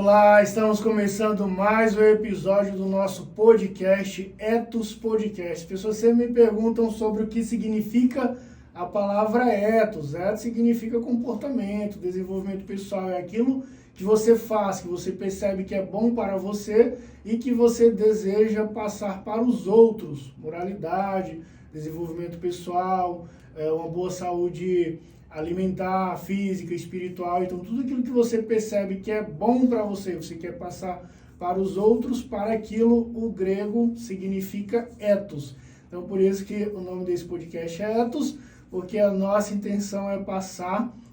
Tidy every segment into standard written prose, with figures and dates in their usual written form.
Olá, estamos começando mais um episódio do nosso podcast, Ethos Podcast. Pessoas sempre me perguntam sobre o que significa a palavra ethos. Ethos significa comportamento, desenvolvimento pessoal, é aquilo que você faz, que você percebe que é bom para você e que você deseja passar para os outros. Moralidade, desenvolvimento pessoal, uma boa saúde alimentar, física, espiritual. Então, tudo aquilo que você percebe que é bom para você, você quer passar para os outros, para aquilo, o grego significa ethos. Então, por isso que o nome desse podcast é Ethos, porque a nossa intenção é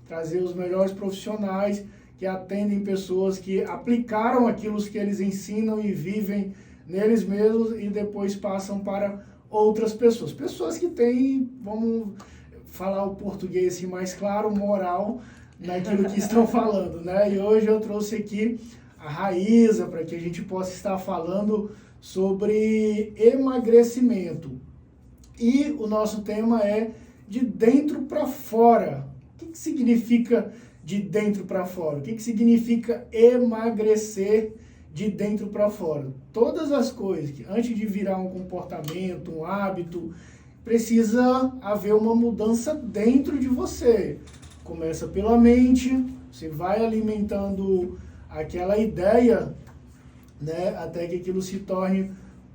trazer os melhores profissionais que atendem pessoas que aplicaram aquilo que eles ensinam e vivem neles mesmos e depois passam para outras pessoas. Pessoas que têm, vamos falar o português assim mais claro, moral naquilo que estão falando, né? E hoje eu trouxe aqui a Raíza para que a gente possa estar falando sobre emagrecimento. E o nosso tema é de dentro para fora. O que significa de dentro para fora? O que significa emagrecer de dentro para fora? Todas as coisas que antes de virar um comportamento, um hábito, precisa haver uma mudança dentro de você. Começa pela mente, você vai alimentando aquela ideia, né, até que aquilo se torne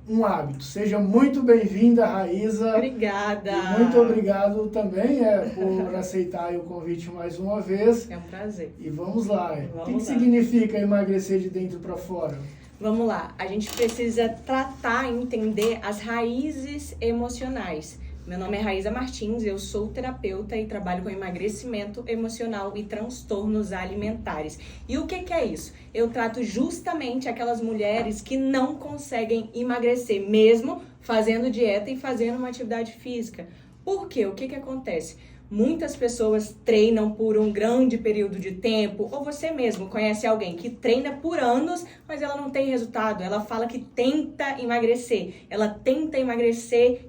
um hábito. Seja muito bem-vinda, Raíza. Obrigada. E muito obrigado também por aceitar o convite mais uma vez. É um prazer. E vamos lá. O que significa emagrecer de dentro para fora? Vamos lá, a gente precisa tratar e entender as raízes emocionais. Meu nome é Raíza Martins, eu sou terapeuta e trabalho com emagrecimento emocional e transtornos alimentares. E o que é isso? Eu trato justamente aquelas mulheres que não conseguem emagrecer, mesmo fazendo dieta e fazendo uma atividade física. Por quê? O que acontece? Muitas pessoas treinam por um grande período de tempo, ou você mesmo conhece alguém que treina por anos, mas ela não tem resultado. Ela fala que tenta emagrecer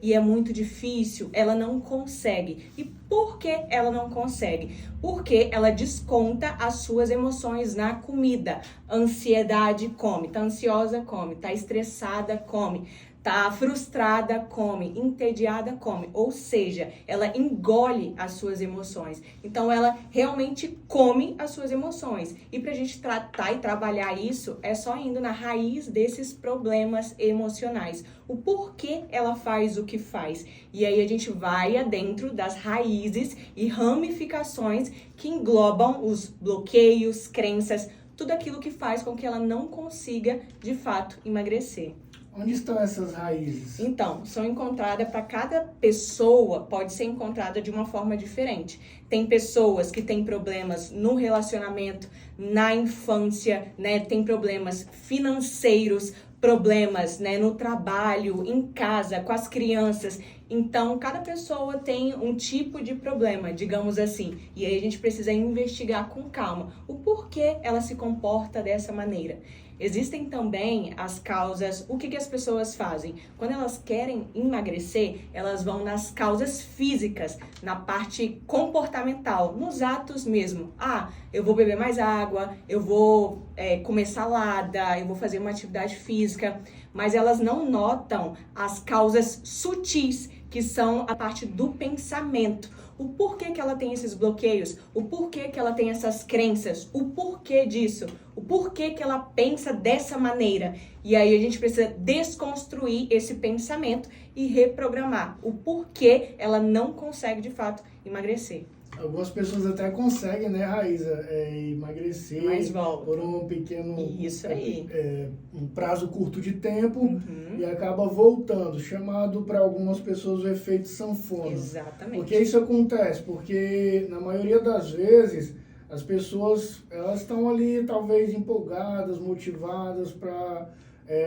e é muito difícil, ela não consegue. E por que ela não consegue? Porque ela desconta as suas emoções na comida. Ansiedade, come. Tá ansiosa, come. Tá estressada, come. Tá frustrada, come. Entediada, come. Ou seja, ela engole as suas emoções. Então, ela realmente come as suas emoções. E pra gente tratar e trabalhar isso, é só indo na raiz desses problemas emocionais. O porquê ela faz o que faz. E aí, a gente vai adentro das raízes e ramificações que englobam os bloqueios, crenças, tudo aquilo que faz com que ela não consiga, de fato, emagrecer. Onde estão essas raízes? Então, são encontradas para cada pessoa, pode ser encontrada de uma forma diferente. Tem pessoas que têm problemas no relacionamento, na infância, né? Tem problemas financeiros, problemas, né, no trabalho, em casa, com as crianças. Então, cada pessoa tem um tipo de problema, digamos assim. E aí a gente precisa investigar com calma o porquê ela se comporta dessa maneira. Existem também as causas, o que as pessoas fazem? Quando elas querem emagrecer, elas vão nas causas físicas, na parte comportamental, nos atos mesmo. Ah, eu vou beber mais água, eu vou comer salada, eu vou fazer uma atividade física, mas elas não notam as causas sutis, que são a parte do pensamento. O porquê que ela tem esses bloqueios, o porquê que ela tem essas crenças, o porquê disso, o porquê que ela pensa dessa maneira. E aí a gente precisa desconstruir esse pensamento e reprogramar o porquê ela não consegue de fato emagrecer. Algumas pessoas até conseguem, né, Raíza, emagrecer por um pequeno um prazo curto de tempo e acaba voltando, chamado para algumas pessoas o efeito sanfona. Exatamente. Por que isso acontece? Porque na maioria das vezes as pessoas elas estão ali talvez empolgadas, motivadas para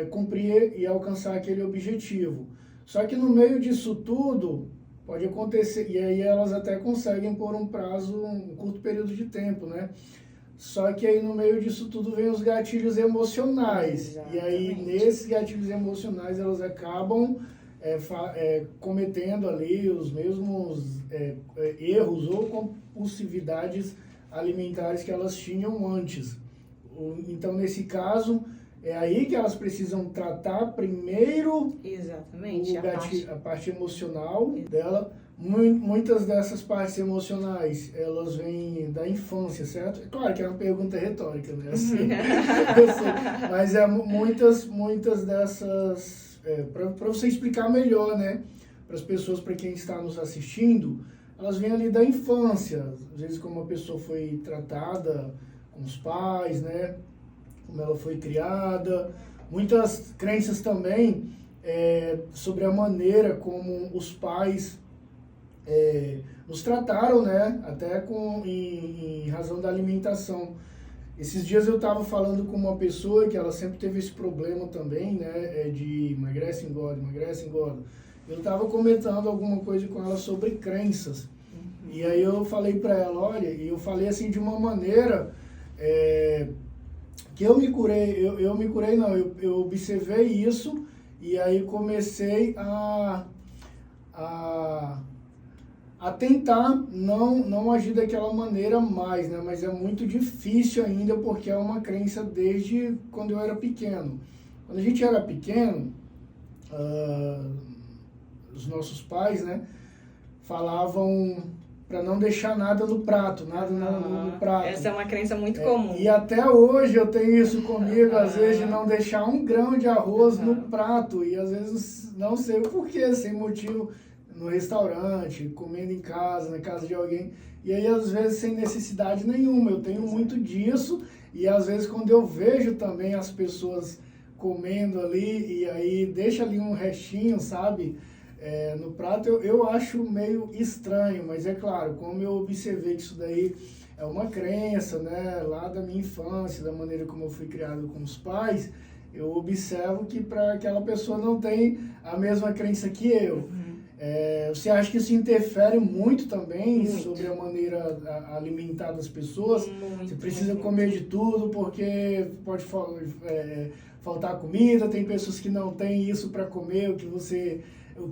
cumprir e alcançar aquele objetivo. Só que no meio disso tudo pode acontecer, e aí elas até conseguem por um curto período de tempo, né? Só que aí no meio disso tudo vem os gatilhos emocionais. Exatamente. E aí nesses gatilhos emocionais elas acabam cometendo ali os mesmos erros ou compulsividades alimentares que elas tinham antes. Então, nesse caso, é aí que elas precisam tratar primeiro Exatamente, a parte emocional dela. Muitas dessas partes emocionais, elas vêm da infância, certo? É claro que é uma pergunta retórica, né? Assim, eu sei, mas muitas dessas, para você explicar melhor, né? Para as pessoas, para quem está nos assistindo, elas vêm ali da infância, às vezes como a pessoa foi tratada com os pais, né? Como ela foi criada, muitas crenças também sobre a maneira como os pais nos trataram, né? Até em razão da alimentação. Esses dias eu estava falando com uma pessoa que ela sempre teve esse problema também, né? De emagrece, engorda, emagrece, engorda. Eu estava comentando alguma coisa com ela sobre crenças. E aí eu falei para ela, olha, e eu falei assim de uma maneira que eu me curei, eu observei isso e aí comecei a tentar não agir daquela maneira mais, né? Mas é muito difícil ainda porque é uma crença desde quando eu era pequeno. Quando a gente era pequeno, os nossos pais, né, falavam para não deixar nada no prato, nada no prato. Essa é uma crença muito comum. E até hoje eu tenho isso comigo, às vezes de não deixar um grão de arroz no prato e às vezes não sei o porquê, sem motivo, no restaurante, comendo em casa, na casa de alguém, e aí às vezes sem necessidade nenhuma. Eu tenho muito disso e às vezes quando eu vejo também as pessoas comendo ali e aí deixa ali um restinho, sabe? No prato eu acho meio estranho, mas é claro, como eu observei que isso daí é uma crença, né, lá da minha infância, da maneira como eu fui criado com os pais, eu observo que para aquela pessoa não tem a mesma crença que eu. Você acha que isso interfere muito também sobre a maneira alimentar das pessoas? Você precisa comer de tudo porque pode faltar comida, tem pessoas que não têm isso para comer, o que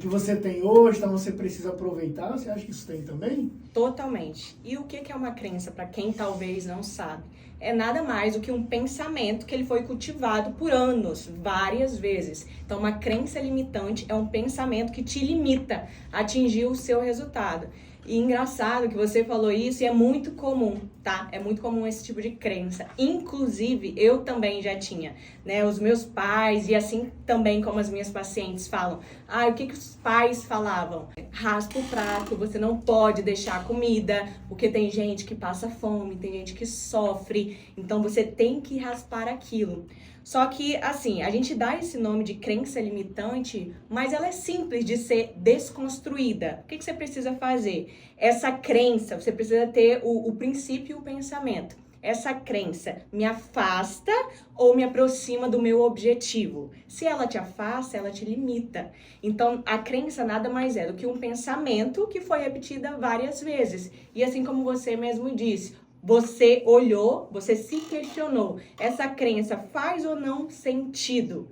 você tem hoje, então você precisa aproveitar. Você acha que isso tem também? Totalmente. E o que é uma crença, para quem talvez não sabe? É nada mais do que um pensamento que ele foi cultivado por anos, várias vezes. Então, uma crença limitante é um pensamento que te limita a atingir o seu resultado. E engraçado que você falou isso e é muito comum, tá? É muito comum esse tipo de crença. Inclusive, eu também já tinha, né? Os meus pais e assim também como as minhas pacientes falam. O que os pais falavam? Raspa o prato, você não pode deixar comida, porque tem gente que passa fome, tem gente que sofre, então você tem que raspar aquilo. Só que, assim, a gente dá esse nome de crença limitante, mas ela é simples de ser desconstruída. O que você precisa fazer? Essa crença, você precisa ter o princípio e o pensamento. Essa crença me afasta ou me aproxima do meu objetivo? Se ela te afasta, ela te limita. Então, a crença nada mais é do que um pensamento que foi repetida várias vezes. E assim como você mesmo disse, você olhou, você se questionou. Essa crença faz ou não sentido?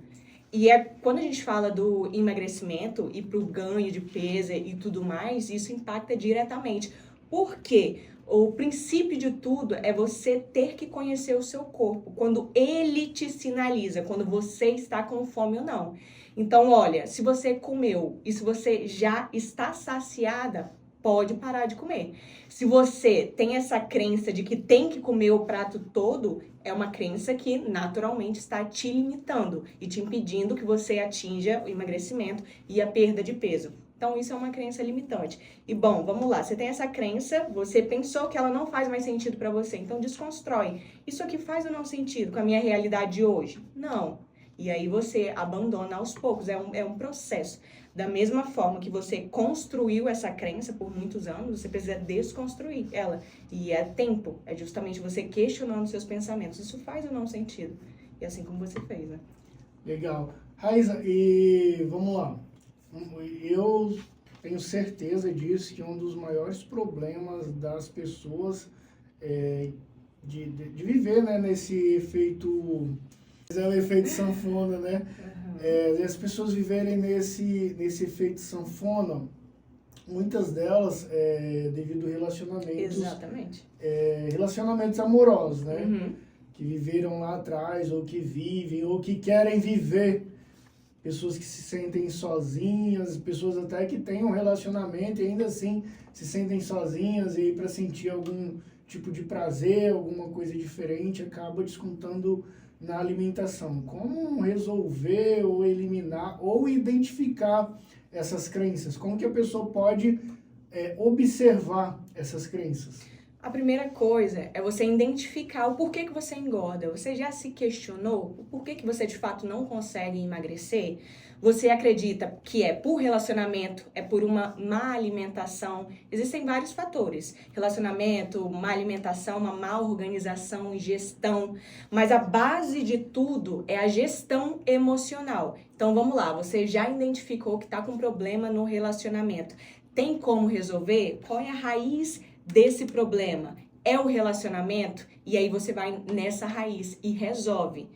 E quando a gente fala do emagrecimento e pro ganho de peso e tudo mais, isso impacta diretamente. Por quê? O princípio de tudo é você ter que conhecer o seu corpo, quando ele te sinaliza, quando você está com fome ou não. Então, olha, se você comeu e se você já está saciada, pode parar de comer. Se você tem essa crença de que tem que comer o prato todo, é uma crença que naturalmente está te limitando e te impedindo que você atinja o emagrecimento e a perda de peso. Então, isso é uma crença limitante. E, bom, vamos lá. Você tem essa crença, você pensou que ela não faz mais sentido para você. Então, desconstrói. Isso aqui faz ou não sentido com a minha realidade de hoje? Não. E aí você abandona aos poucos. É um processo. Da mesma forma que você construiu essa crença por muitos anos, você precisa desconstruir ela. E é tempo. É justamente você questionando seus pensamentos. Isso faz ou não sentido? E assim como você fez, né? Legal. Raíza, e vamos lá. Eu tenho certeza disso, que um dos maiores problemas das pessoas de viver, né, nesse efeito, é o efeito sanfona, né? As pessoas viverem nesse efeito sanfona, muitas delas devido a relacionamentos, Exatamente. Relacionamentos amorosos, né? Uhum. que viveram lá atrás, ou que vivem, ou que querem viver. Pessoas que se sentem sozinhas, pessoas até que têm um relacionamento e ainda assim se sentem sozinhas, e para sentir algum tipo de prazer, alguma coisa diferente, acaba descontando na alimentação. Como resolver ou eliminar ou identificar essas crenças? Como que a pessoa pode observar essas crenças? A primeira coisa é você identificar o porquê que você engorda. Você já se questionou o porquê que você de fato não consegue emagrecer? Você acredita que é por relacionamento, é por uma má alimentação? Existem vários fatores. Relacionamento, má alimentação, uma má organização e gestão. Mas a base de tudo é a gestão emocional. Então vamos lá, você já identificou que está com problema no relacionamento. Tem como resolver? Qual é a raiz desse problema? É o relacionamento? E aí você vai nessa raiz e resolve.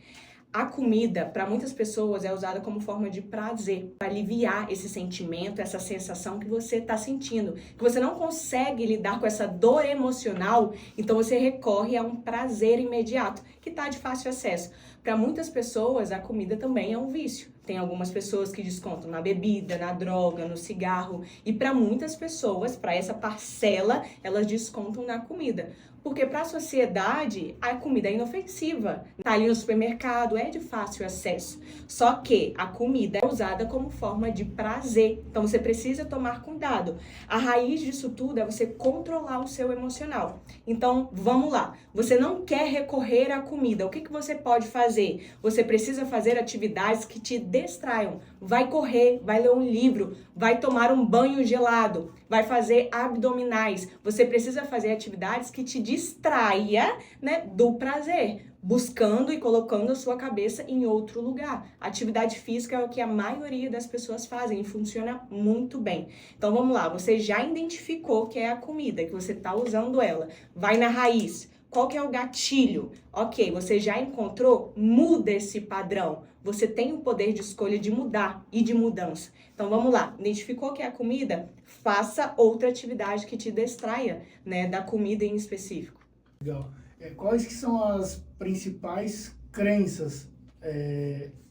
A comida, para muitas pessoas, é usada como forma de prazer, para aliviar esse sentimento, essa sensação que você está sentindo, que você não consegue lidar com essa dor emocional, então você recorre a um prazer imediato, que está de fácil acesso. Para muitas pessoas, a comida também é um vício. Tem algumas pessoas que descontam na bebida, na droga, no cigarro, e para muitas pessoas, para essa parcela, elas descontam na comida. Porque para a sociedade, a comida é inofensiva. Tá ali no supermercado, é de fácil acesso. Só que a comida é usada como forma de prazer. Então você precisa tomar cuidado. A raiz disso tudo é você controlar o seu emocional. Então, vamos lá. Você não quer recorrer à comida. O que você pode fazer? Você precisa fazer atividades que te distraiam. Vai correr, vai ler um livro, vai tomar um banho gelado, vai fazer abdominais. Você precisa fazer atividades que te distraia, né, do prazer, buscando e colocando a sua cabeça em outro lugar. Atividade física é o que a maioria das pessoas fazem e funciona muito bem. Então vamos lá, você já identificou que é a comida, que você está usando ela. Vai na raiz. Qual que é o gatilho? Ok, você já encontrou? Muda esse padrão. Você tem o poder de escolha de mudar e de mudança. Então vamos lá, identificou que é a comida? Faça outra atividade que te distraia, né, da comida em específico. Legal. Quais que são as principais crenças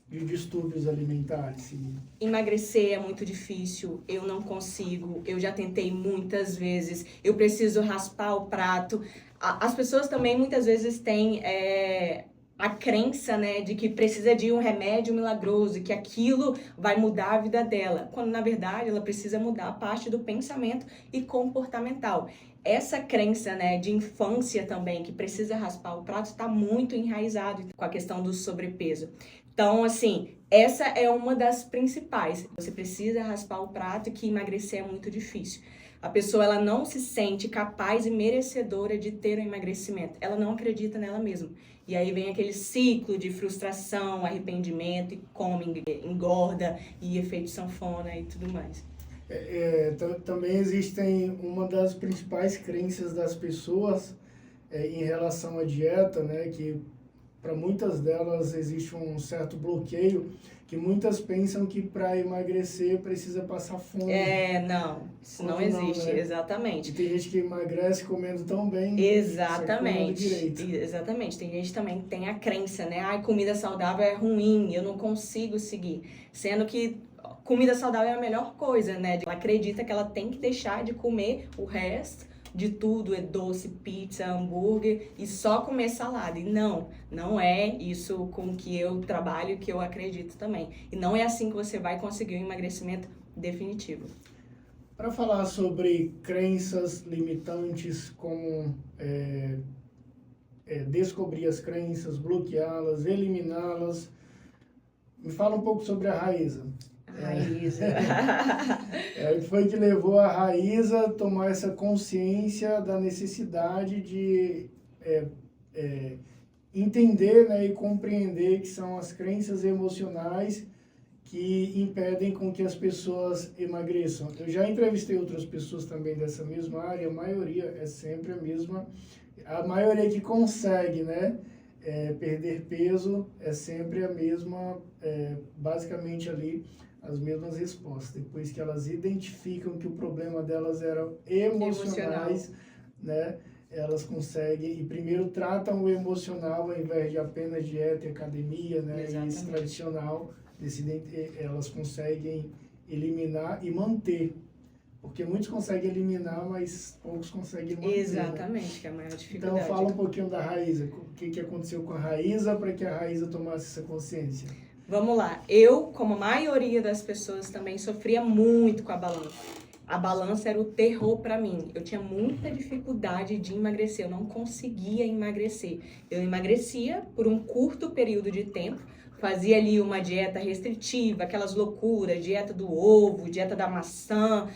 de distúrbios alimentares? Emagrecer é muito difícil, eu não consigo, eu já tentei muitas vezes, eu preciso raspar o prato. As pessoas também muitas vezes têm a crença, né, de que precisa de um remédio milagroso, que aquilo vai mudar a vida dela, quando na verdade ela precisa mudar a parte do pensamento e comportamental. Essa crença, né, de infância também, que precisa raspar o prato, está muito enraizado com a questão do sobrepeso. Então, assim, essa é uma das principais. Você precisa raspar o prato e que emagrecer é muito difícil. A pessoa, ela não se sente capaz e merecedora de ter um emagrecimento. Ela não acredita nela mesma. E aí vem aquele ciclo de frustração, arrependimento, e come, engorda, e efeito sanfona e tudo mais. Também existem uma das principais crenças das pessoas em relação à dieta, né, que para muitas delas existe um certo bloqueio, que muitas pensam que para emagrecer precisa passar fome. Não, isso não existe, né? Exatamente. E tem gente que emagrece comendo tão bem. Exatamente, direito. exatamente. Tem gente também que tem a crença, né? Ai, comida saudável é ruim, eu não consigo seguir. Sendo que comida saudável é a melhor coisa, né? Ela acredita que ela tem que deixar de comer o resto de tudo, é doce, pizza, hambúrguer e só comer salada. E não é isso com que eu trabalho, que eu acredito também. E não é assim que você vai conseguir um emagrecimento definitivo. Para falar sobre crenças limitantes, como descobrir as crenças, bloqueá-las, eliminá-las, me fala um pouco sobre a Raíza. Raíza. Foi que levou a Raíza a tomar essa consciência da necessidade de entender, né, e compreender que são as crenças emocionais que impedem com que as pessoas emagreçam. Eu já entrevistei outras pessoas também dessa mesma área, a maioria é sempre a mesma, a maioria que consegue, né, perder peso é sempre a mesma, basicamente ali, as mesmas respostas. Depois que elas identificam que o problema delas eram emocionais, né, elas conseguem, e primeiro tratam o emocional ao invés de apenas dieta e academia, né? E esse tradicional, elas conseguem eliminar e manter. Porque muitos conseguem eliminar, mas poucos conseguem manter. Exatamente, né? que é a maior dificuldade. Então fala um pouquinho da Raíza. O que aconteceu com a Raíza para que a Raíza tomasse essa consciência? Vamos lá. Eu, como a maioria das pessoas, também sofria muito com a balança. A balança era o terror para mim. Eu tinha muita dificuldade de emagrecer. Eu não conseguia emagrecer. Eu emagrecia por um curto período de tempo. Fazia ali uma dieta restritiva, aquelas loucuras, dieta do ovo, dieta da maçã.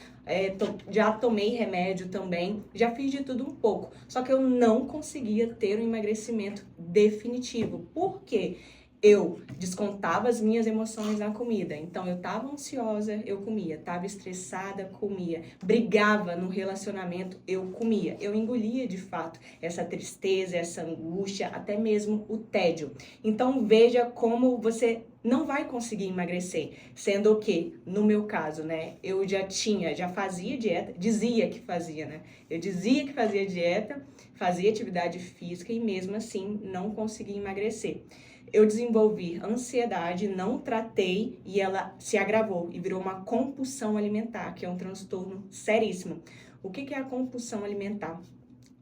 Já tomei remédio também. Já fiz de tudo um pouco. Só que eu não conseguia ter um emagrecimento definitivo. Por quê? Eu descontava as minhas emoções na comida. Então, eu tava ansiosa, eu comia. Tava estressada, comia. Brigava no relacionamento, eu comia. Eu engolia, de fato, essa tristeza, essa angústia, até mesmo o tédio. Então, veja como você não vai conseguir emagrecer. Sendo que, no meu caso, né, eu já fazia dieta, dizia que fazia, né? Eu dizia que fazia dieta, fazia atividade física e mesmo assim não conseguia emagrecer. Eu desenvolvi ansiedade, não tratei e ela se agravou e virou uma compulsão alimentar, que é um transtorno seríssimo. O que é a compulsão alimentar?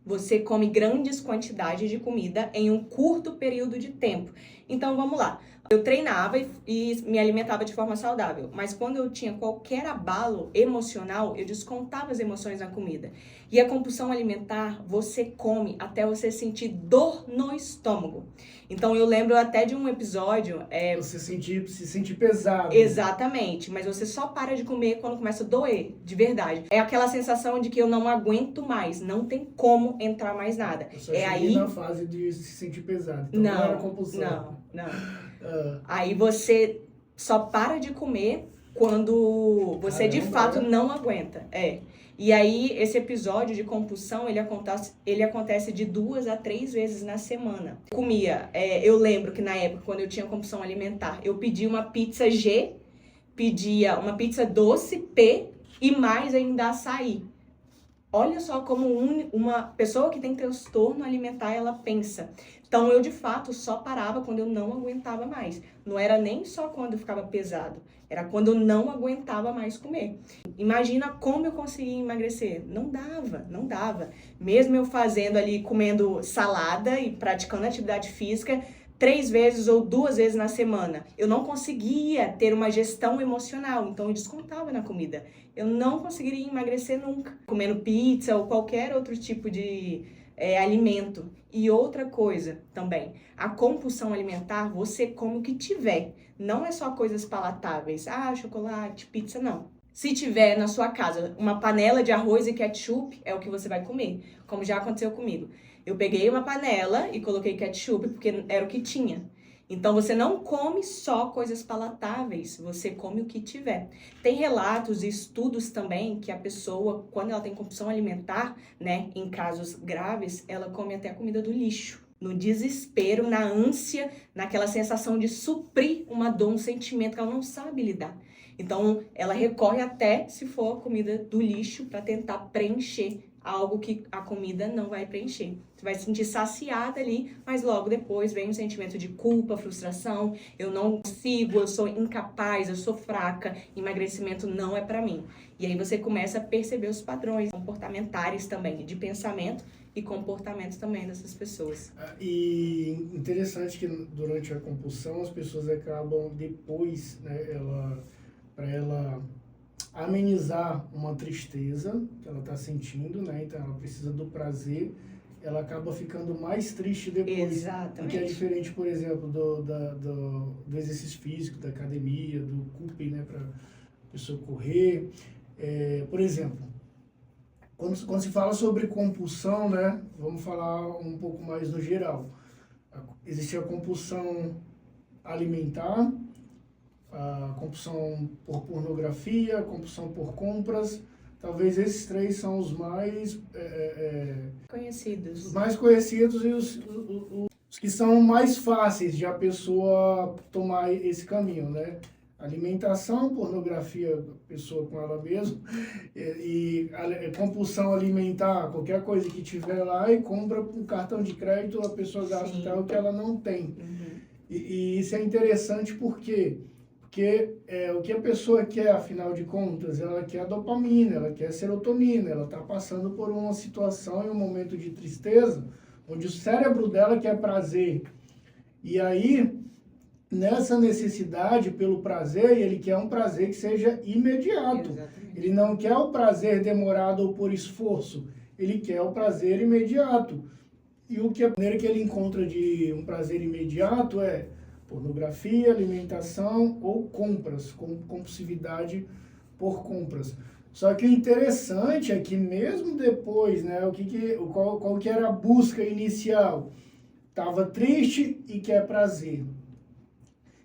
Você come grandes quantidades de comida em um curto período de tempo. Então, vamos lá. Eu treinava e me alimentava de forma saudável, mas quando eu tinha qualquer abalo emocional, eu descontava as emoções na comida. E a compulsão alimentar, você come até você sentir dor no estômago. Então, eu lembro até de um episódio... Você se sentir pesado. Exatamente, mas você só para de comer quando começa a doer, de verdade. É aquela sensação de que eu não aguento mais, não tem como entrar mais nada. Eu só cheguei na fase de se sentir pesado, então não era compulsão. Não. Aí você só para de comer quando você de fato não aguenta. E aí esse episódio de compulsão, ele acontece de 2 a 3 vezes na semana. Eu lembro que na época, quando eu tinha compulsão alimentar, eu pedia uma pizza G, pedia uma pizza doce P e mais ainda açaí. Olha só como uma pessoa que tem transtorno alimentar, ela pensa. Então, eu, de fato, só parava quando eu não aguentava mais. Não era nem só quando eu ficava pesado. Era quando eu não aguentava mais comer. Imagina como eu conseguia emagrecer. Não dava. Mesmo eu fazendo ali, comendo salada e praticando atividade física 3 vezes ou 2 vezes na semana, eu não conseguia ter uma gestão emocional, então eu descontava na comida. Eu não conseguiria emagrecer nunca, comendo pizza ou qualquer outro tipo de alimento. E outra coisa também, a compulsão alimentar, você come o que tiver. Não é só coisas palatáveis, chocolate, pizza, não. Se tiver na sua casa uma panela de arroz e ketchup, é o que você vai comer, como já aconteceu comigo. Eu peguei uma panela e coloquei ketchup porque era o que tinha. Então, você não come só coisas palatáveis, você come o que tiver. Tem relatos e estudos também que a pessoa, quando ela tem compulsão alimentar, né, em casos graves, ela come até a comida do lixo. No desespero, na ânsia, naquela sensação de suprir uma dor, um sentimento que ela não sabe lidar. Então, ela recorre até, se for a comida do lixo, para tentar preencher algo que a comida não vai preencher. Você vai se sentir saciada ali, mas logo depois vem um sentimento de culpa, frustração, eu não consigo, eu sou incapaz, eu sou fraca, emagrecimento não é pra mim. E aí você começa a perceber os padrões comportamentais também, de pensamento e comportamento também dessas pessoas. E interessante que durante a compulsão as pessoas acabam depois, né, para ela amenizar uma tristeza que ela está sentindo, né? Então ela precisa do prazer, ela acaba ficando mais triste depois. Exatamente. O que é diferente, por exemplo, do exercício físico, da academia, do CUP, né? Para a pessoa correr. Por exemplo, quando se fala sobre compulsão, né? Vamos falar um pouco mais no geral. Existe a compulsão alimentar, a compulsão por pornografia, a compulsão por compras. Talvez esses 3 são os mais conhecidos. Os mais conhecidos e os que são mais fáceis de a pessoa tomar esse caminho, né? Alimentação, pornografia, a pessoa com ela mesma, compulsão alimentar, qualquer coisa que tiver lá e compra com cartão de crédito, a pessoa gasta até o que ela não tem. E isso é interessante porque o que a pessoa quer, afinal de contas, ela quer dopamina, ela quer serotonina, ela está passando por uma situação e um momento de tristeza, onde o cérebro dela quer prazer. E aí, nessa necessidade pelo prazer, ele quer um prazer que seja imediato. Exatamente. Ele não quer o prazer demorado ou por esforço, ele quer o prazer imediato. E a maneira que ele encontra de um prazer imediato é pornografia, alimentação ou compras, compulsividade por compras. Só que o interessante é que mesmo depois, né, qual que era a busca inicial? Estava triste e quer prazer.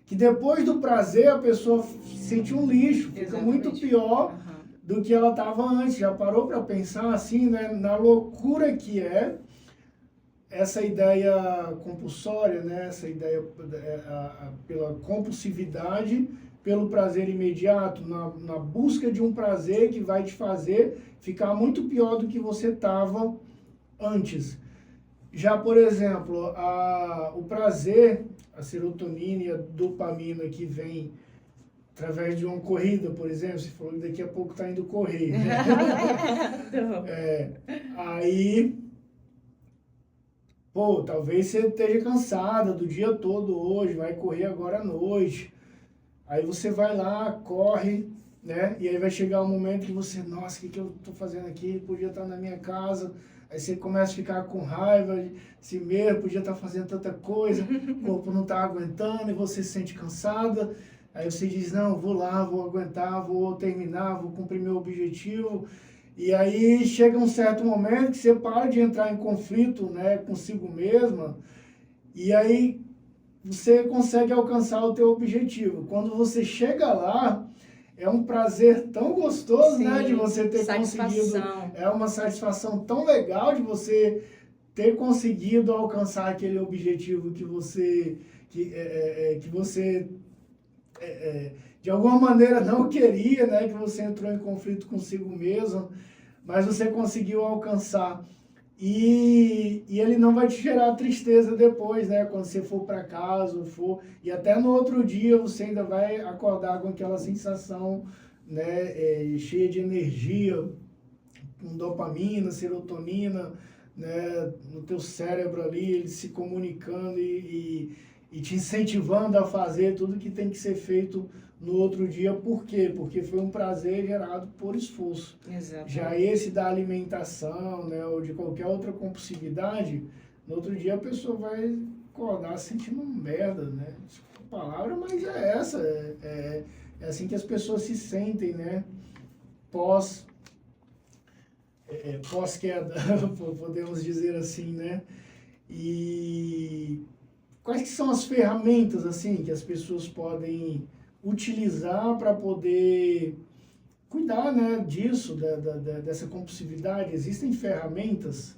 Que depois do prazer a pessoa sente um lixo, fica muito pior do que ela estava antes. Já parou para pensar assim, né, na loucura que é essa ideia compulsória, né, essa ideia pela compulsividade, pelo prazer imediato, na busca de um prazer que vai te fazer ficar muito pior do que você estava antes. Já, por exemplo, o prazer, a serotonina e a dopamina que vem através de uma corrida, por exemplo, você falou que daqui a pouco está indo correr, né? Aí, talvez você esteja cansada do dia todo hoje, vai correr agora à noite. Aí você vai lá, corre, né? E aí vai chegar um momento que você, nossa, o que eu estou fazendo aqui? Podia estar na minha casa. Aí você começa a ficar com raiva de si mesmo, podia estar fazendo tanta coisa, o corpo não está aguentando e você se sente cansada. Aí você diz, não, vou lá, vou aguentar, vou terminar, vou cumprir meu objetivo. E aí chega um certo momento que você para de entrar em conflito, né, consigo mesma, e aí você consegue alcançar o teu objetivo. Quando você chega lá, é um prazer tão gostoso, sim, né, de você ter conseguido. É uma satisfação tão legal de você ter conseguido alcançar aquele objetivo que você de alguma maneira não queria, né, que você entrou em conflito consigo mesmo, mas você conseguiu alcançar. E ele não vai te gerar tristeza depois, né? Quando você for para casa, e até no outro dia você ainda vai acordar com aquela sensação, né, cheia de energia, com dopamina, serotonina, né, no teu cérebro ali, ele se comunicando e te incentivando a fazer tudo que tem que ser feito no outro dia. Por quê? Porque foi um prazer gerado por esforço. Exatamente. Já esse da alimentação, né, ou de qualquer outra compulsividade, no outro dia a pessoa vai acordar sentindo merda, né? Desculpa a palavra, mas é essa. É assim que as pessoas se sentem, né? Pós-queda, podemos dizer assim, né? E quais que são as ferramentas, assim, que as pessoas podem utilizar para poder cuidar, né, disso, dessa compulsividade? Existem ferramentas?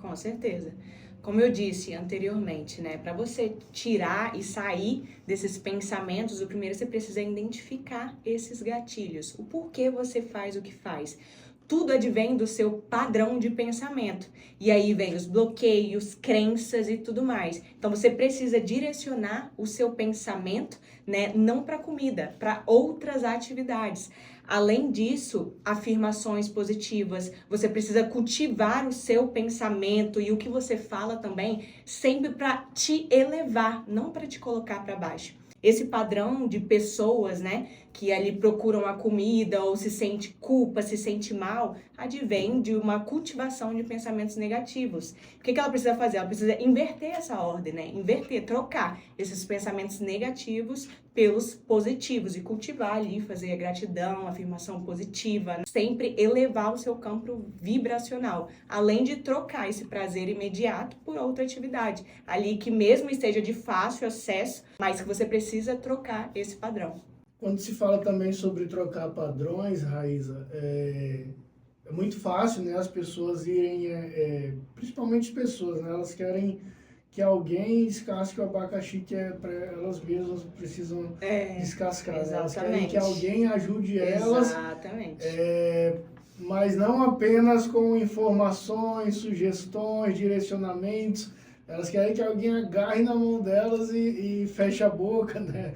Com certeza. Como eu disse anteriormente, né, para você tirar e sair desses pensamentos, o primeiro você precisa identificar esses gatilhos. O porquê você faz o que faz. Tudo advém do seu padrão de pensamento. E aí vem os bloqueios, crenças e tudo mais. Então você precisa direcionar o seu pensamento, né, não para comida, para outras atividades. Além disso, afirmações positivas. Você precisa cultivar o seu pensamento e o que você fala também, sempre para te elevar, não para te colocar para baixo. Esse padrão de pessoas, né, que ali procuram a comida ou se sente culpa, se sente mal, advém de uma cultivação de pensamentos negativos. O que ela precisa fazer? Ela precisa inverter essa ordem, né? Inverter, trocar esses pensamentos negativos pelos positivos e cultivar ali, fazer a gratidão, a afirmação positiva, né? Sempre elevar o seu campo vibracional, além de trocar esse prazer imediato por outra atividade, ali que mesmo esteja de fácil acesso, mas que você precisa trocar esse padrão. Quando se fala também sobre trocar padrões, Raíza, é muito fácil, né, as pessoas irem, principalmente as pessoas, né, elas querem que alguém descasque o abacaxi que é para elas mesmas precisam descascar. Né? Elas querem que alguém ajude elas. Exatamente. Mas não apenas com informações, sugestões, direcionamentos. Elas querem que alguém agarre na mão delas e feche a boca, né?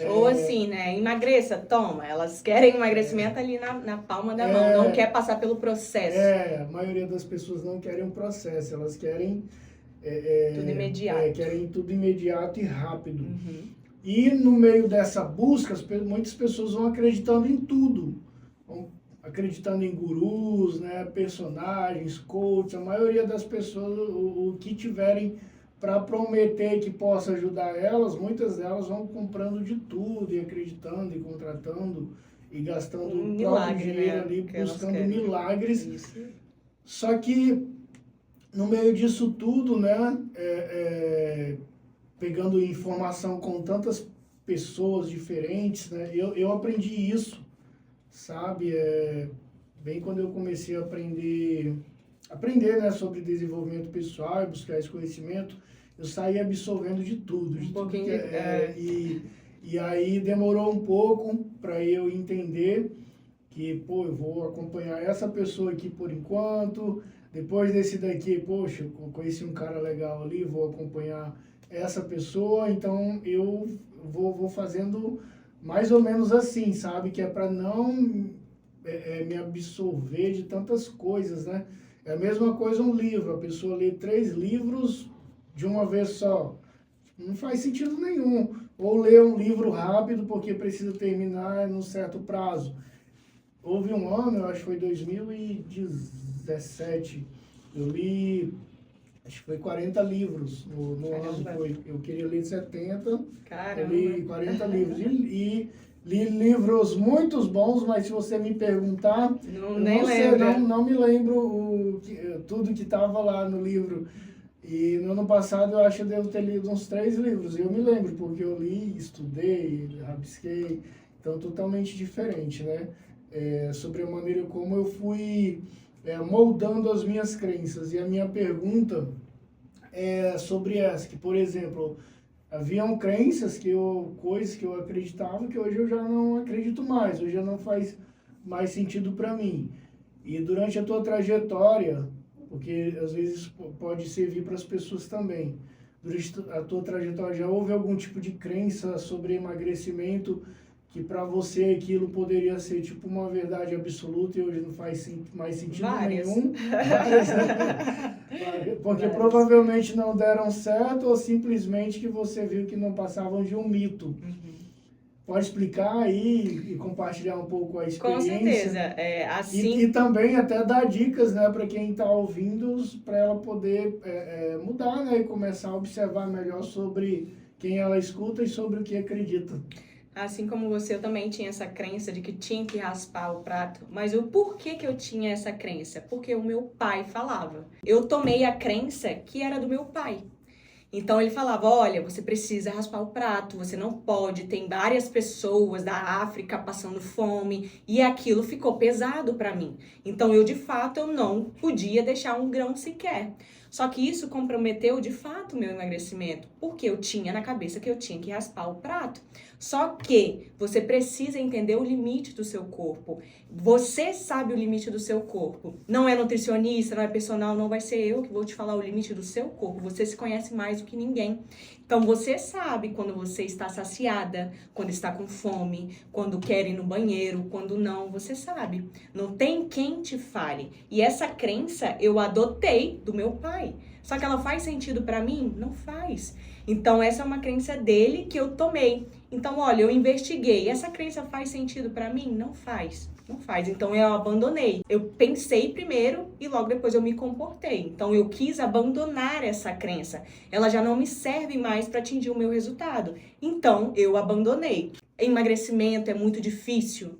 Ou assim, né? Emagreça, toma. Elas querem emagrecimento ali na palma da mão, não quer passar pelo processo. A maioria das pessoas não querem um processo, elas querem... tudo imediato. Querem tudo imediato e rápido. Uhum. E no meio dessa busca, muitas pessoas vão acreditando em tudo. Vão acreditando em gurus, né, personagens, coaches. A maioria das pessoas, o que tiverem para prometer que possa ajudar elas, muitas delas vão comprando de tudo e acreditando e contratando e gastando o próprio dinheiro, né, ali, buscando milagres. Isso. Só que no meio disso tudo, né, pegando informação com tantas pessoas diferentes, né, eu aprendi isso, sabe, bem quando eu comecei a aprender, né, sobre desenvolvimento pessoal e buscar esse conhecimento, eu saí absorvendo de tudo, e aí demorou um pouco para eu entender que, eu vou acompanhar essa pessoa aqui por enquanto, depois desse daqui, poxa, eu conheci um cara legal ali, vou acompanhar essa pessoa, então eu vou fazendo mais ou menos assim, sabe? Que é para não me absorver de tantas coisas, né? É a mesma coisa um livro, a pessoa lê 3 livros de uma vez só. Não faz sentido nenhum. Ou ler um livro rápido porque precisa terminar num certo prazo. Houve um ano, eu acho que foi 2017, eu li, acho que foi 40 livros no ano. Eu queria ler 70, Caramba. Eu li 40 livros. E li livros muito bons, mas se você me perguntar, não me lembro tudo que estava lá no livro. E no ano passado eu acho que eu devo ter lido uns 3 livros. E eu me lembro, porque eu li, estudei, rabisquei, então totalmente diferente, né? Sobre a maneira como eu fui moldando as minhas crenças. E a minha pergunta é sobre essa, que, por exemplo, haviam crenças, coisas que eu acreditava que hoje eu já não acredito mais, hoje já não faz mais sentido para mim. E durante a tua trajetória, porque às vezes pode servir para as pessoas também, durante a tua trajetória já houve algum tipo de crença sobre emagrecimento que para você aquilo poderia ser tipo uma verdade absoluta e hoje não faz mais sentido nenhum? Várias, né? Porque provavelmente não deram certo ou simplesmente que você viu que não passavam de um mito. Uhum. Pode explicar aí e compartilhar um pouco a experiência? Com certeza. Assim... E também até dar dicas, né, para quem está ouvindo, para ela poder mudar, né, e começar a observar melhor sobre quem ela escuta e sobre o que acredita. Assim como você, eu também tinha essa crença de que tinha que raspar o prato. Mas o porquê que eu tinha essa crença? Porque o meu pai falava. Eu tomei a crença que era do meu pai. Então ele falava, olha, você precisa raspar o prato, você não pode, tem várias pessoas da África passando fome, e aquilo ficou pesado para mim. Então eu, de fato, eu não podia deixar um grão sequer. Só que isso comprometeu, de fato, o meu emagrecimento, porque eu tinha na cabeça que eu tinha que raspar o prato. Só que você precisa entender o limite do seu corpo. Você sabe o limite do seu corpo. Não é nutricionista, não é personal, não vai ser eu que vou te falar o limite do seu corpo. Você se conhece mais do que ninguém. Então você sabe quando você está saciada, quando está com fome, quando quer ir no banheiro, quando não, você sabe. Não tem quem te fale. E essa crença eu adotei do meu pai. Só que ela faz sentido para mim? Não faz. Então essa é uma crença dele que eu tomei. Então, olha, eu investiguei. Essa crença faz sentido para mim? Não faz. Não faz. Então eu abandonei. Eu pensei primeiro e logo depois eu me comportei. Então eu quis abandonar essa crença. Ela já não me serve mais para atingir o meu resultado. Então eu abandonei. Emagrecimento é muito difícil.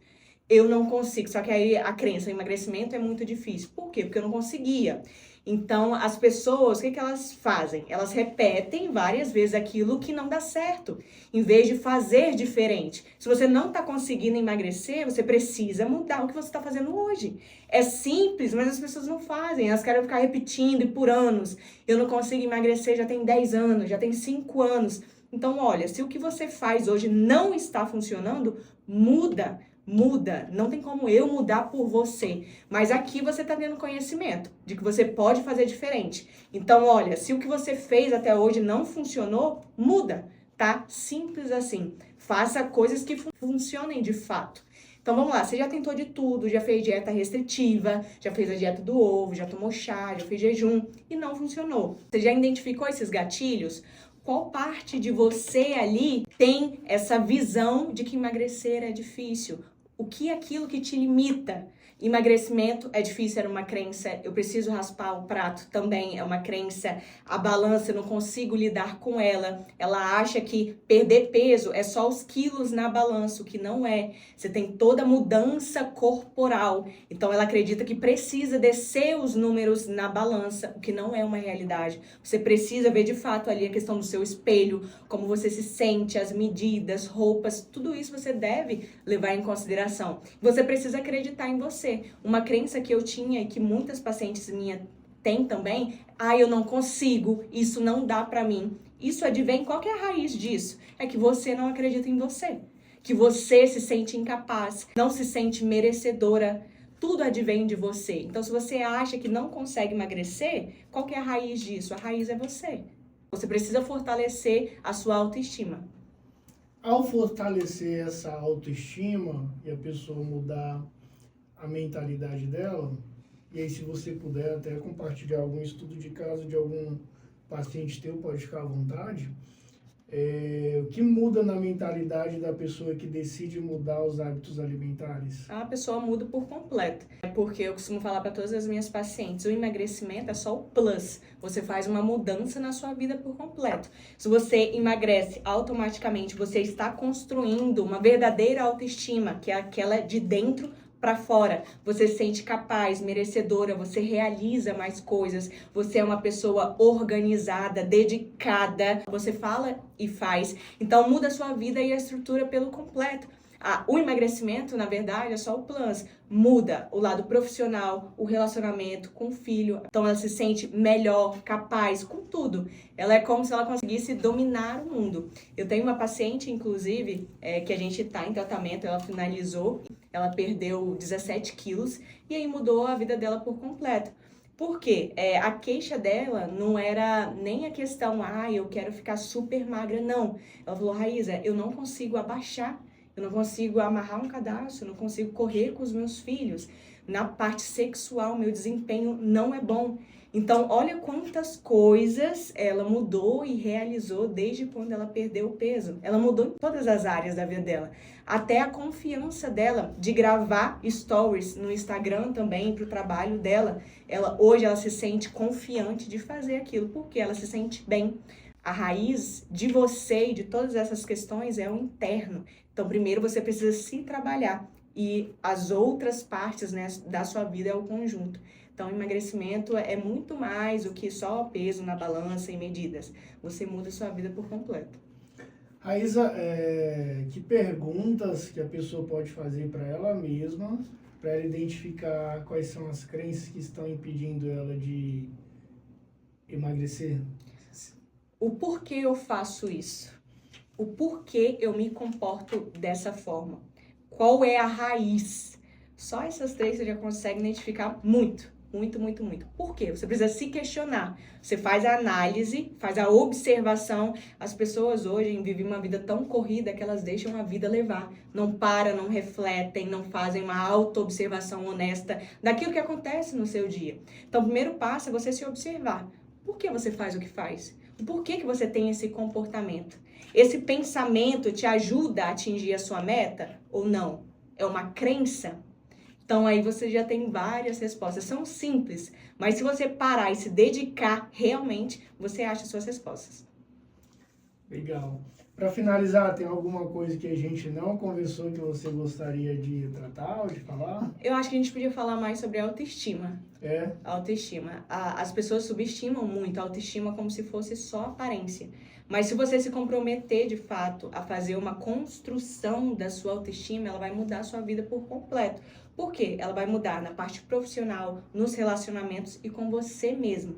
Eu não consigo. Só que aí a crença, o emagrecimento é muito difícil. Por quê? Porque eu não conseguia. Então, as pessoas, o que elas fazem? Elas repetem várias vezes aquilo que não dá certo, em vez de fazer diferente. Se você não está conseguindo emagrecer, você precisa mudar o que você está fazendo hoje. É simples, mas as pessoas não fazem. Elas querem ficar repetindo e por anos. Eu não consigo emagrecer, já tem 10 anos, já tem 5 anos. Então, olha, se o que você faz hoje não está funcionando, muda. Muda, não tem como eu mudar por você, mas aqui você está tendo conhecimento de que você pode fazer diferente. Então, olha, se o que você fez até hoje não funcionou, muda, tá? Simples assim. Faça coisas que funcionem de fato. Então, vamos lá, você já tentou de tudo, já fez dieta restritiva, já fez a dieta do ovo, já tomou chá, já fez jejum e não funcionou. Você já identificou esses gatilhos? Qual parte de você ali tem essa visão de que emagrecer é difícil? O que é aquilo que te limita? Emagrecimento é difícil, era uma crença. Eu preciso raspar o prato, também é uma crença. A balança, eu não consigo lidar com ela. Ela acha que perder peso é só os quilos na balança, o que não é. Você tem toda a mudança corporal. Então ela acredita que precisa descer os números na balança, o que não é uma realidade. Você precisa ver de fato ali a questão do seu espelho, como você se sente, as medidas, roupas, tudo isso você deve levar em consideração. Você precisa acreditar em você. Uma crença que eu tinha e que muitas pacientes minhas têm também, eu não consigo, isso não dá pra mim. Isso advém, qual que é a raiz disso? É que você não acredita em você, que você se sente incapaz, não se sente merecedora. Tudo advém de você. Então, se você acha que não consegue emagrecer, qual que é a raiz disso? A raiz é você. Você precisa fortalecer a sua autoestima. Ao fortalecer essa autoestima e a pessoa mudar a mentalidade dela, e aí se você puder até compartilhar algum estudo de caso de algum paciente teu, pode ficar à vontade, o que muda na mentalidade da pessoa que decide mudar os hábitos alimentares? A pessoa muda por completo. É porque eu costumo falar para todas as minhas pacientes, o emagrecimento é só o plus. Você faz uma mudança na sua vida por completo. Se você emagrece automaticamente, você está construindo uma verdadeira autoestima, que é aquela de dentro para fora. Você se sente capaz, merecedora, você realiza mais coisas, você é uma pessoa organizada, dedicada, você fala e faz. Então muda a sua vida e a estrutura pelo completo. O emagrecimento, na verdade, é só o plus. Muda o lado profissional, o relacionamento com o filho. Então ela se sente melhor, capaz, com tudo. Ela é como se ela conseguisse dominar o mundo. Eu tenho uma paciente, inclusive, que a gente está em tratamento, ela finalizou, ela perdeu 17 quilos e aí mudou a vida dela por completo. Por quê? A queixa dela não era nem a questão, eu quero ficar super magra, não. Ela falou, Raíza, eu não consigo abaixar. Eu não consigo amarrar um cadastro, eu não consigo correr com os meus filhos. Na parte sexual, meu desempenho não é bom. Então, olha quantas coisas ela mudou e realizou desde quando ela perdeu o peso. Ela mudou em todas as áreas da vida dela. Até a confiança dela de gravar stories no Instagram também para o trabalho dela. Hoje ela se sente confiante de fazer aquilo, porque ela se sente bem. A raiz de você e de todas essas questões é o interno. Então, primeiro você precisa se trabalhar e as outras partes, né, da sua vida é o conjunto. Então, emagrecimento é muito mais do que só peso na balança e medidas. Você muda a sua vida por completo. Raíza, que perguntas que a pessoa pode fazer para ela mesma, para ela identificar quais são as crenças que estão impedindo ela de emagrecer? O porquê eu faço isso? O porquê eu me comporto dessa forma? Qual é a raiz? Só essas três você já consegue identificar muito. Por quê? Você precisa se questionar. Você faz a análise, faz a observação. As pessoas hoje vivem uma vida tão corrida que elas deixam a vida levar. Não param, não refletem, não fazem uma auto-observação honesta daquilo que acontece no seu dia. Então, o primeiro passo é você se observar. Por que você faz o que faz? Por que você tem esse comportamento? Esse pensamento te ajuda a atingir a sua meta ou não? É uma crença? Então aí você já tem várias respostas. São simples, mas se você parar e se dedicar realmente, você acha suas respostas. Legal. Para finalizar, tem alguma coisa que a gente não conversou que você gostaria de tratar ou de falar? Eu acho que a gente podia falar mais sobre autoestima. É? Autoestima. As pessoas subestimam muito a autoestima como se fosse só aparência. Mas se você se comprometer, de fato, a fazer uma construção da sua autoestima, ela vai mudar a sua vida por completo. Por quê? Ela vai mudar na parte profissional, nos relacionamentos e com você mesmo.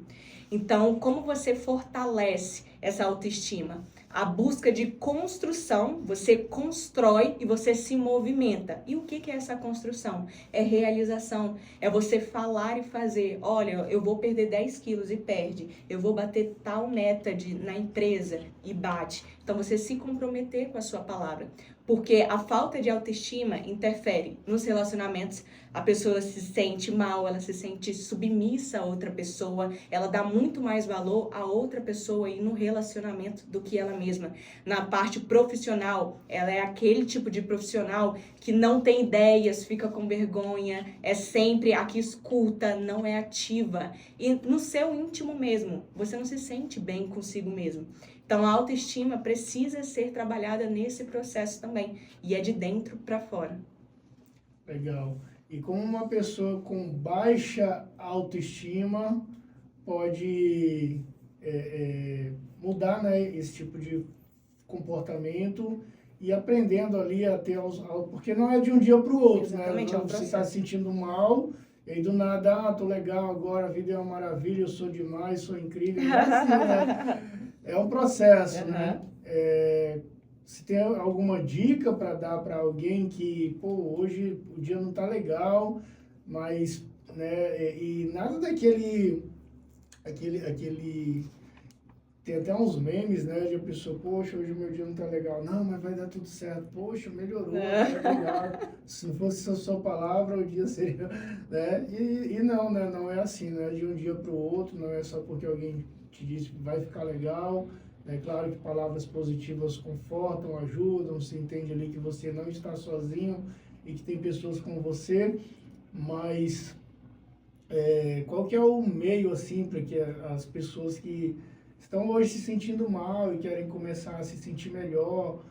Então, como você fortalece essa autoestima? A busca de construção, você constrói e você se movimenta. E o que é essa construção? É realização, é você falar e fazer. Olha, eu vou perder 10 quilos e perde. Eu vou bater tal meta na empresa e bate. Então, você se comprometer com a sua palavra. Porque a falta de autoestima interfere nos relacionamentos. A pessoa se sente mal, ela se sente submissa a outra pessoa, ela dá muito mais valor a outra pessoa e no relacionamento do que ela mesma. Na parte profissional, ela é aquele tipo de profissional que não tem ideias, fica com vergonha, é sempre a que escuta, não é ativa. E no seu íntimo mesmo, você não se sente bem consigo mesmo. Então, a autoestima precisa ser trabalhada nesse processo também. E é de dentro para fora. Legal. E como uma pessoa com baixa autoestima pode mudar, né, esse tipo de comportamento e aprendendo ali a ter... Porque não é de um dia para o outro, exatamente, né? É um Você está se sentindo mal... E aí do nada, tô legal agora, a vida é uma maravilha, eu sou demais, sou incrível. Não é assim, né? É um processo, né? Se tem alguma dica para dar para alguém que, pô, hoje o dia não tá legal, mas, né, e nada daquele, tem até uns memes, né, de a pessoa, poxa, hoje o meu dia não tá legal. Não, mas vai dar tudo certo. Poxa, melhorou, tá legal. Se não fosse a sua palavra, o dia seria, né? E não, né, não é assim, né, de um dia para o outro, não é só porque alguém te disse que vai ficar legal. É claro que palavras positivas confortam, ajudam, se entende ali que você não está sozinho e que tem pessoas como você, mas qual que é o meio, assim, para que as pessoas que estão hoje se sentindo mal e querem começar a se sentir melhor,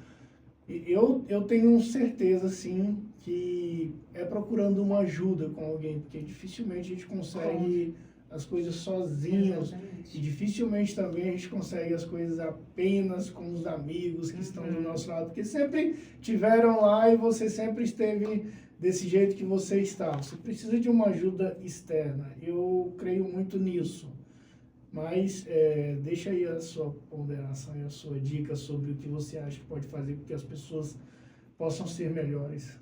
eu tenho certeza, sim, que é procurando uma ajuda com alguém, porque dificilmente a gente consegue as coisas sozinhos. Exatamente. E dificilmente também a gente consegue as coisas apenas com os amigos que estão do nosso lado, porque sempre tiveram lá e você sempre esteve desse jeito que você está. Você precisa de uma ajuda externa. Eu creio muito nisso. Mas deixa aí a sua ponderação e a sua dica sobre o que você acha que pode fazer com que as pessoas possam ser melhores.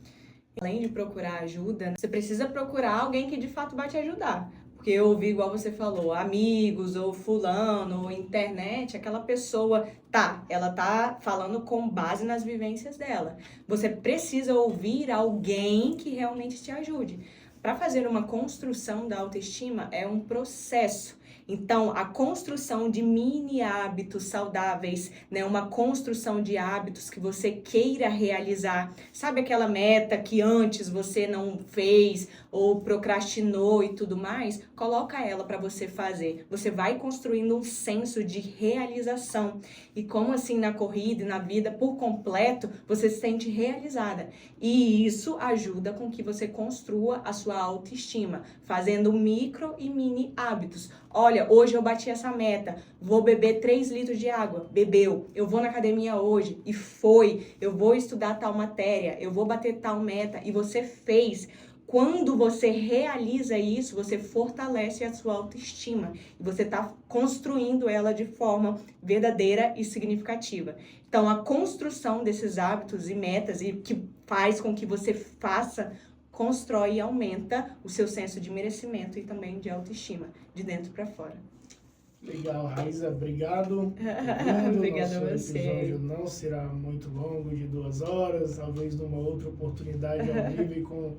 Além de procurar ajuda, você precisa procurar alguém que de fato vai te ajudar. Porque eu ouvi, igual você falou, amigos, ou fulano, ou internet, aquela pessoa, ela tá falando com base nas vivências dela. Você precisa ouvir alguém que realmente te ajude. Para fazer uma construção da autoestima é um processo. Então, a construção de mini hábitos saudáveis, né? Uma construção de hábitos que você queira realizar. Sabe aquela meta que antes você não fez ou procrastinou e tudo mais? Coloca ela para você fazer. Você vai construindo um senso de realização. E como assim na corrida e na vida por completo, você se sente realizada. E isso ajuda com que você construa a sua autoestima, fazendo micro e mini hábitos. Olha, hoje eu bati essa meta, vou beber 3 litros de água, bebeu. Eu vou na academia hoje e foi. Eu vou estudar tal matéria, eu vou bater tal meta e você fez. Quando você realiza isso, você fortalece a sua autoestima e você está construindo ela de forma verdadeira e significativa. Então, a construção desses hábitos e metas e que faz com que você faça, constrói e aumenta o seu senso de merecimento e também de autoestima, de dentro para fora. Legal, Raíza, obrigado. Obrigada a você. O episódio não será muito longo, de 2 horas, talvez numa outra oportunidade ao vivo e com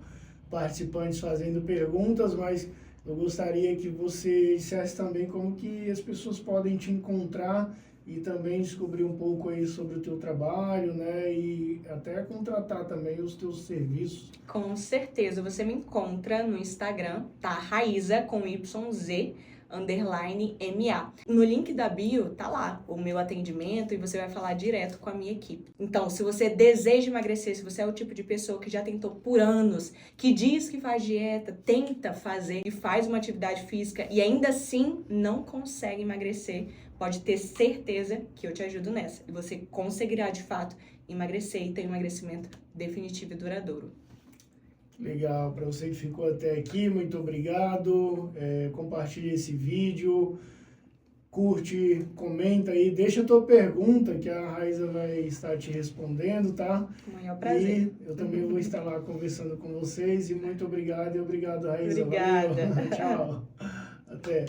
participantes fazendo perguntas, mas eu gostaria que você dissesse também como que as pessoas podem te encontrar e também descobrir um pouco aí sobre o teu trabalho, né, e até contratar também os teus serviços. Com certeza, você me encontra no Instagram, Raíza com YZ, _MA. No link da bio tá lá o meu atendimento e você vai falar direto com a minha equipe. Então, se você deseja emagrecer, se você é o tipo de pessoa que já tentou por anos, que diz que faz dieta, tenta fazer e faz uma atividade física e ainda assim não consegue emagrecer, pode ter certeza que eu te ajudo nessa. E você conseguirá, de fato, emagrecer e ter um emagrecimento definitivo e duradouro. Legal, para você que ficou até aqui, muito obrigado. Compartilhe esse vídeo, curte, comenta aí, deixa a tua pergunta que a Raíza vai estar te respondendo, tá? Com o maior prazer. E eu também vou estar lá conversando com vocês e muito obrigado e obrigado, Raíza. Obrigada. Valeu. Tchau. Até.